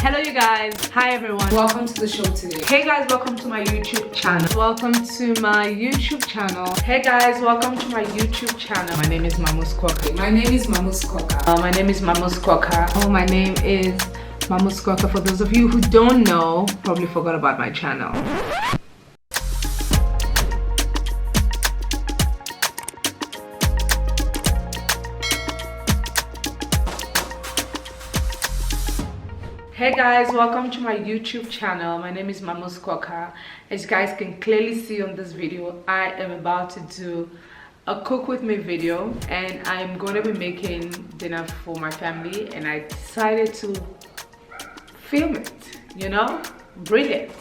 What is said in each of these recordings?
Hello you guys. Hi everyone. Welcome to the show today. Hey guys, welcome to my YouTube channel. Welcome to my YouTube channel. Hey guys, welcome to my YouTube channel. My name is Mamus Kwaka. My name is Mamus Kwaka. My name is Mamus Kwaka. Oh, my name is Mamus Kwaka. For those of you who don't know, probably forgot about my channel. Hey guys, welcome to my YouTube channel. My name is Mamus Kwaka. As you guys can clearly see on this video, I am about to do a cook with me video, and I'm going to be making dinner for my family, and I decided to film it, you know, brilliant.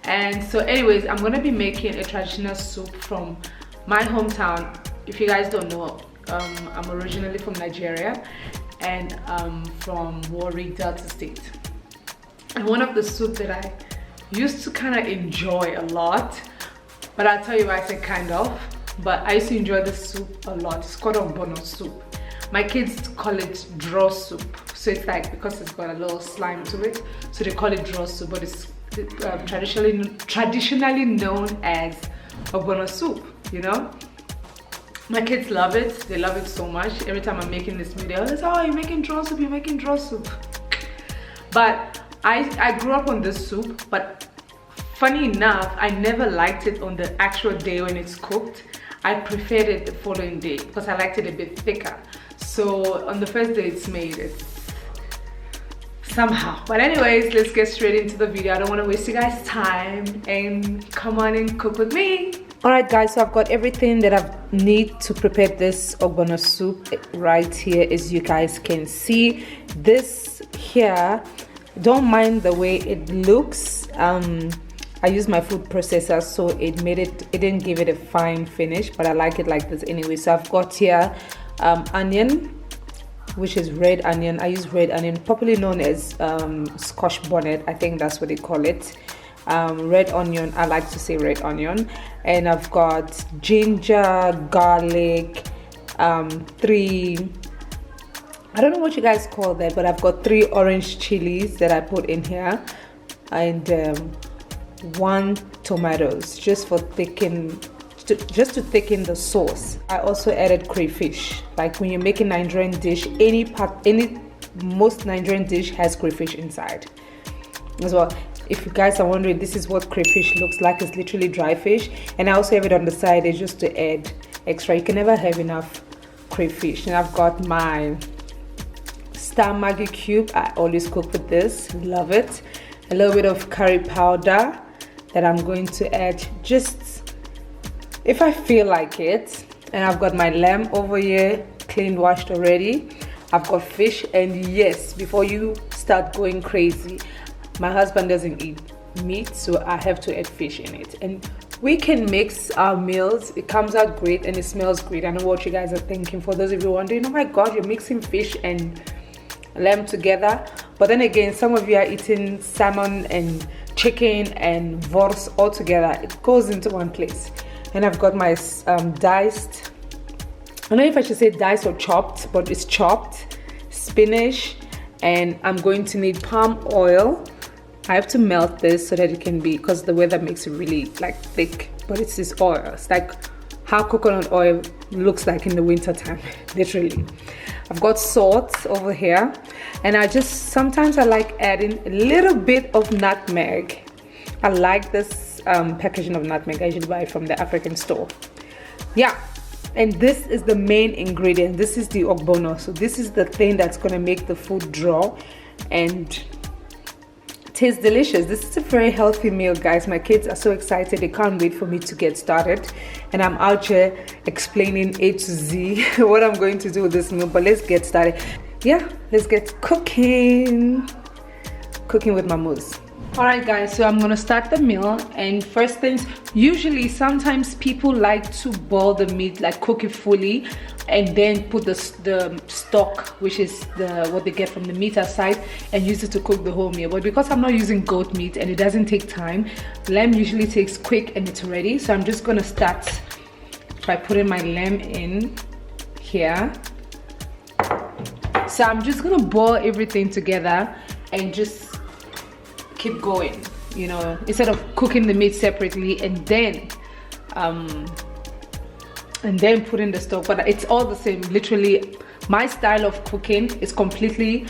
And so anyways, I'm going to be making a traditional soup from my hometown. If you guys don't know, I'm originally from Nigeria, and I'm from Warri, Delta State. And one of the soup that I used to kind of enjoy a lot, but I'll tell you why I say kind of, but I used to enjoy this soup a lot. It's called Ogbono soup. My kids call it draw soup. So it's like, because it's got a little slime to it, so they call it draw soup, but it's traditionally known as Ogbono soup, you know? My kids love it. They love it so much. Every time I'm making this video, they say, oh, you're making draw soup, you're making draw soup. But I grew up on this soup, but funny enough, I never liked it on the actual day when it's cooked. I preferred it the following day because I liked it a bit thicker. So on the first day it's made, it's somehow. But anyways, let's get straight into the video. I don't want to waste you guys' time, and come on and cook with me. Alright guys, so I've got everything that I need to prepare this Ogbono soup right here, as you guys can see. This here, don't mind the way it looks. I used my food processor, so it didn't give it a fine finish, but I like it like this anyway. So I've got here onion, which is red onion. I use red onion, popularly known as Scotch bonnet. I think that's what they call it. Red onion, I like to say red onion. And I've got ginger, garlic, I don't know what you guys call that, but I've got 3 orange chilies that I put in here, and 1 tomatoes, just to thicken the sauce. I also added crayfish. Like when you're making Nigerian dish, most Nigerian dish has crayfish inside as well. If you guys are wondering, this is what crayfish looks like. It's literally dry fish, and I also have it on the side just to add extra. You can never have enough crayfish. And I've got my star Maggi cube. I always cook with this, love it. A little bit of curry powder that I'm going to add just if I feel like it. And I've got my lamb over here, clean, washed already. I've got fish, and yes, before you start going crazy, my husband doesn't eat meat, so I have to add fish in it. And we can mix our meals. It comes out great and it smells great. I know what you guys are thinking. For those of you wondering, oh my god, you're mixing fish and lamb together. But then again, some of you are eating salmon and chicken and wors all together. It goes into one place. And I've got my diced, I don't know if I should say diced or chopped, but it's chopped spinach. And I'm going to need palm oil. I have to melt this so that it can be, because the weather makes it really like thick, but it's this oil. It's like how coconut oil looks like in the winter time, literally. I've got salt over here, and sometimes I like adding a little bit of nutmeg. I like this packaging of nutmeg. I usually buy it from the African store. Yeah, and this is the main ingredient. This is the Ogbono. So this is the thing that's gonna make the food draw and tastes delicious. This is a very healthy meal, guys. My kids are so excited. They can't wait for me to get started, and I'm out here explaining A to Z what I'm going to do with this meal. But let's get started. Yeah, let's get cooking with Mamus. Alright guys, so I'm gonna start the meal, and first things, usually sometimes people like to boil the meat, like cook it fully, and then put the stock, which is what they get from the meat aside, and use it to cook the whole meal. But because I'm not using goat meat and it doesn't take time, lamb usually takes quick and it's ready. So I'm just gonna start by putting my lamb in here. So I'm just gonna boil everything together and just keep going, you know, instead of cooking the meat separately and then put in the stock. But it's all the same. Literally, my style of cooking is completely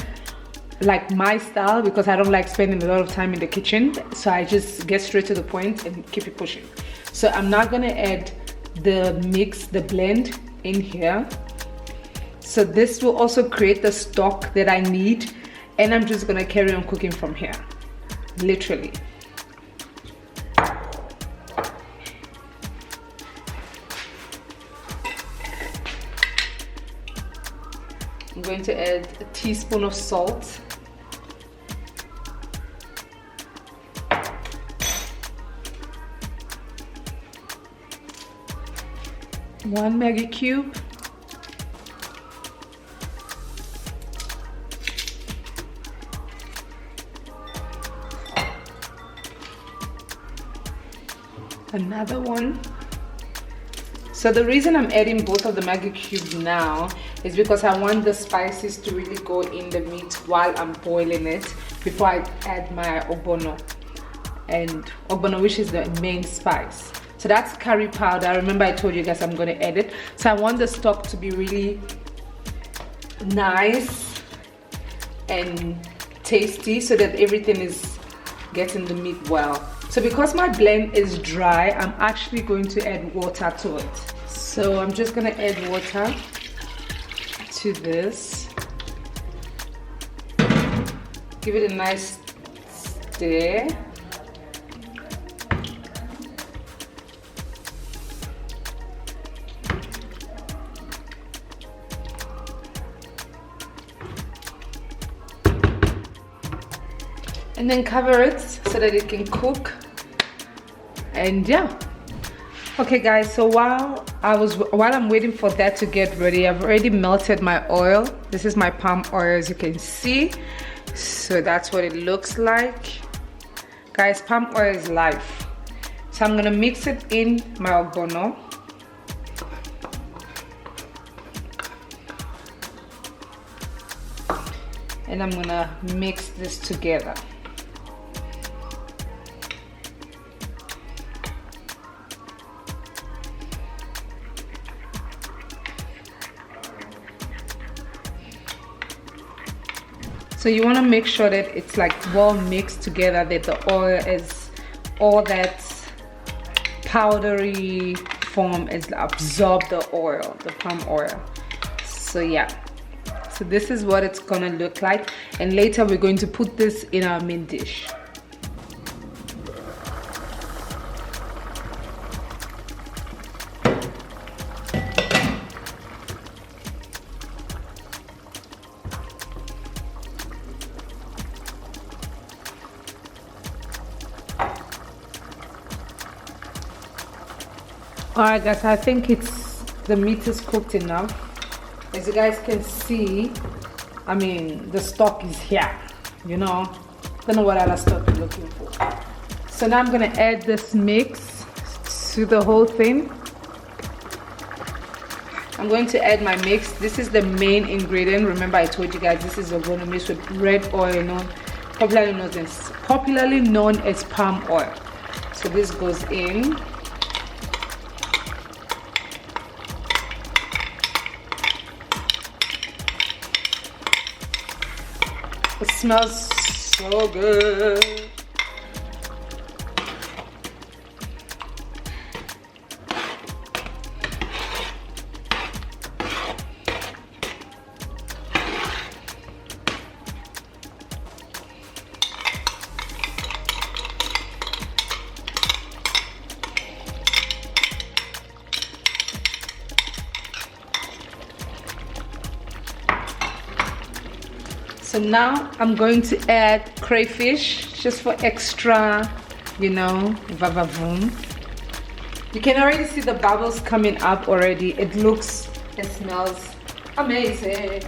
like my style because I don't like spending a lot of time in the kitchen. So I just get straight to the point and keep it pushing. So I'm not gonna add the mix, the blend in here. So this will also create the stock that I need, and I'm just gonna carry on cooking from here, literally. I'm going to add a teaspoon of salt. One Maggi cube. Another one. So the reason I'm adding both of the Maggi cubes now is because I want the spices to really go in the meat while I'm boiling it before I add my ogbono, which is the main spice. So that's curry powder. Remember I told you guys I'm going to add it. So I want the stock to be really nice and tasty so that everything is getting the meat well. So because my blend is dry, I'm actually going to add water to it. So I'm just going to add water to this. Give it a nice stir. And then cover it so that it can cook. And yeah. Okay guys, so while I'm waiting for that to get ready, I've already melted my oil. This is my palm oil, as you can see. So that's what it looks like. Guys, palm oil is life. So I'm gonna mix it in my ogbono. And I'm gonna mix this together. So you want to make sure that it's like well mixed together, that the oil is all that powdery form is absorb the oil, the palm oil. So yeah, so this is what it's gonna look like, and later we're going to put this in our main dish. Alright guys, I think the meat is cooked enough. As you guys can see, I mean, the stock is here, you know. Don't know what other stock you're looking for. So now I'm gonna add this mix to the whole thing. I'm going to add my mix. This is the main ingredient. Remember I told you guys this is Ogbono mixed with red oil, popularly known as palm oil. So this goes in. It smells so good. So now I'm going to add crayfish just for extra, you know, vavavoom. You can already see the bubbles coming up already. It smells amazing.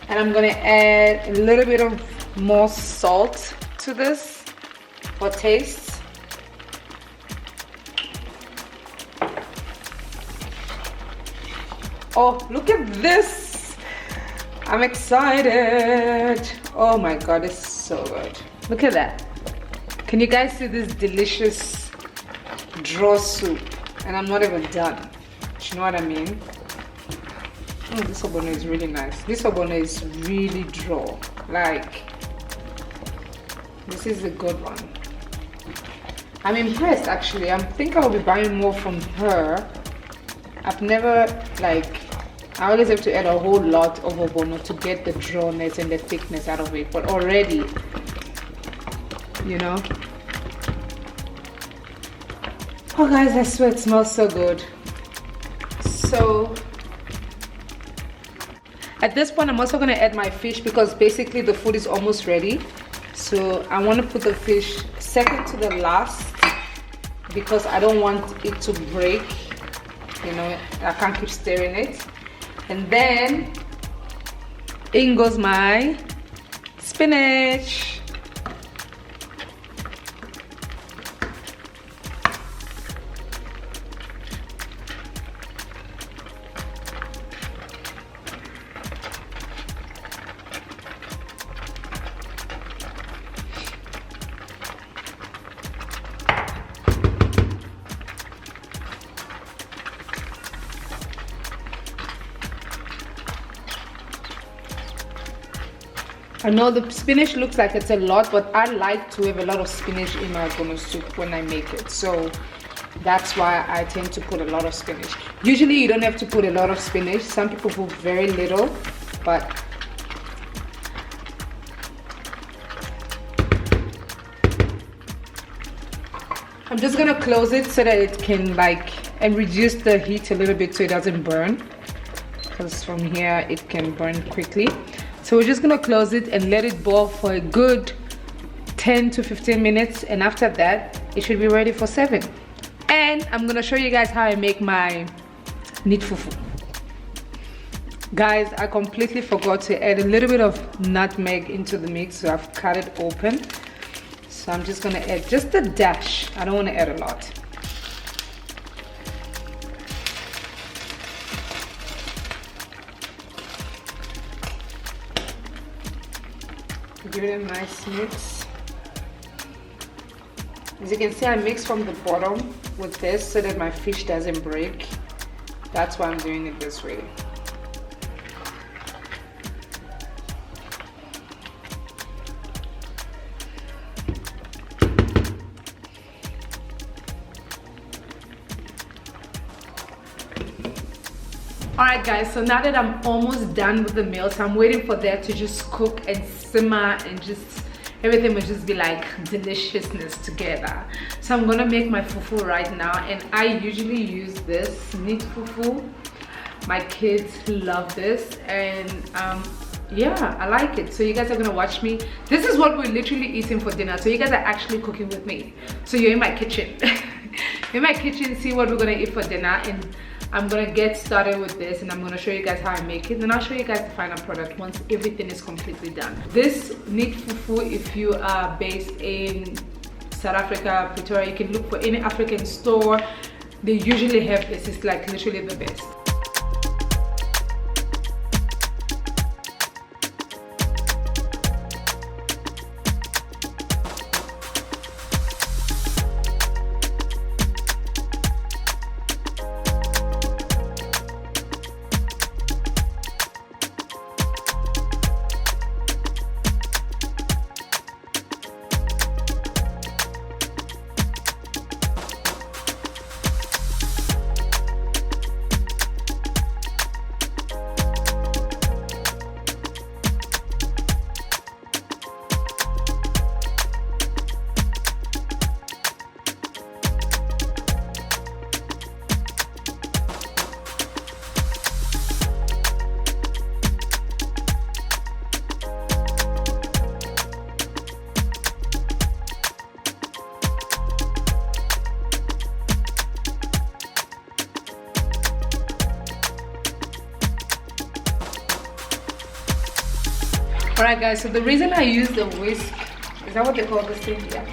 And I'm gonna add a little bit of more salt to this for taste. Oh, look at this. I'm excited. Oh my god, it's so good. Look at that. Can you guys see this delicious draw soup? And I'm not even done. You know what I mean? Oh, this ogbono is really nice. This ogbono is really draw. Like, this is a good one. I'm impressed actually. I think I'll be buying more from her. I've never, like, I always have to add a whole lot of ogbono to get the drawness and the thickness out of it. But already, you know. Oh guys, I swear it smells so good. So at this point, I'm also gonna add my fish because basically the food is almost ready. So I want to put the fish second to the last because I don't want it to break. You know, I can't keep stirring it. And then in goes my spinach. I know the spinach looks like it's a lot, but I like to have a lot of spinach in my ogbono soup when I make it. So that's why I tend to put a lot of spinach. Usually you don't have to put a lot of spinach. Some people put very little, but I'm just gonna close it so that it can and reduce the heat a little bit so it doesn't burn, because from here it can burn quickly. So we're just gonna close it and let it boil for a good 10 to 15 minutes, and after that it should be ready for serving. And I'm gonna show you guys how I make my meat fufu. Guys, I completely forgot to add a little bit of nutmeg into the mix, so I've cut it open. So I'm just gonna add just a dash. I don't want to add a lot. Give it a nice mix. As you can see, I mix from the bottom with this so that my fish doesn't break. That's why I'm doing it this way. Alright guys, so now that I'm almost done with the meal, so I'm waiting for that to just cook and simmer and just everything will just be like deliciousness together. So I'm gonna make my fufu right now, and I usually use this meat fufu. My kids love this, and yeah, I like it. So you guys are gonna watch me. This is what we're literally eating for dinner, so you guys are actually cooking with me. So you're in my kitchen. In my kitchen, see what we're gonna eat for dinner, and I'm gonna get started with this, and I'm gonna show you guys how I make it, and I'll show you guys the final product once everything is completely done. This meat fufu, if you are based in South Africa, Pretoria, you can look for any African store. They usually have this. It's like literally the best. Alright guys, so the reason I use the whisk, is that what they call this thing? Yeah.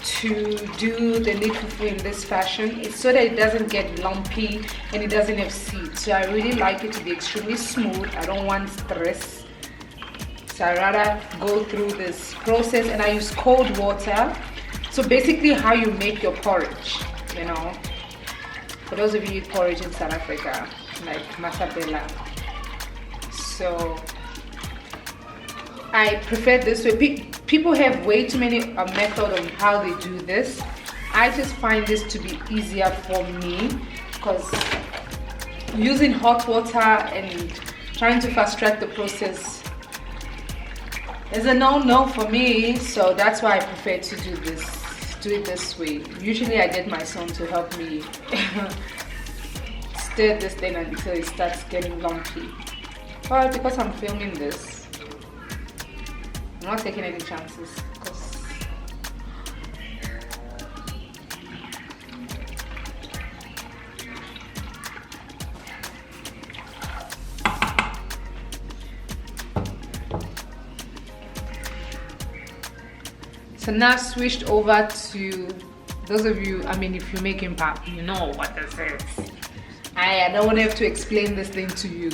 To do the meat fufu in this fashion is so that it doesn't get lumpy and it doesn't have seeds. So I really like it to be extremely smooth. I don't want stress. So I rather go through this process, and I use cold water. So basically how you make your porridge, you know. For those of you who eat porridge in South Africa, like masabela. So I prefer this way. People have way too many methods on how they do this. I just find this to be easier for me because using hot water and trying to fast track the process is a no-no for me. So that's why I prefer to do it this way. Usually I get my son to help me stir this thing until it starts getting lumpy. But because I'm filming this, I'm not taking any chances. So now switched over to those of you, I mean, if you're making pap, you know what this is. I don't want to have to explain this thing to you.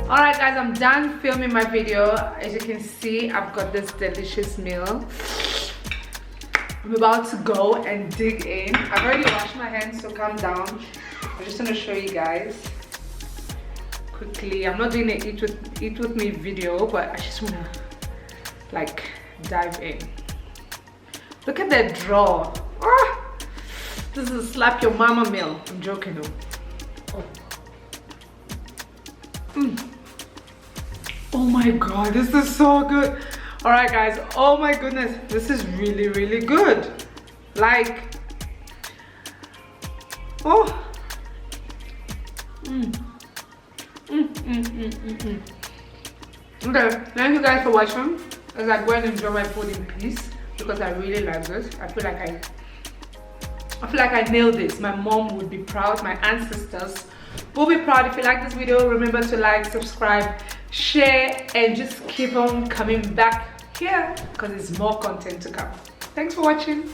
Alright guys, I'm done filming my video. As you can see, I've got this delicious meal. I'm about to go and dig in. I've already washed my hands, so calm down. I'm just gonna show you guys quickly. I'm not doing an eat with me video, but I just wanna like dive in. Look at that drawer. Ah! This is a slap your mama meal. I'm joking though. Oh. Oh my god, this is so good. All right guys, oh my goodness, this is really, really good. Like, oh. Okay, thank you guys for watching. As I go and enjoy my food in peace, because I really like this. I feel like I nailed this. My mom would be proud, my ancestors will be proud. If you like this video, remember to like, subscribe, share, and just keep on coming back here because there's more content to come. Thanks for watching.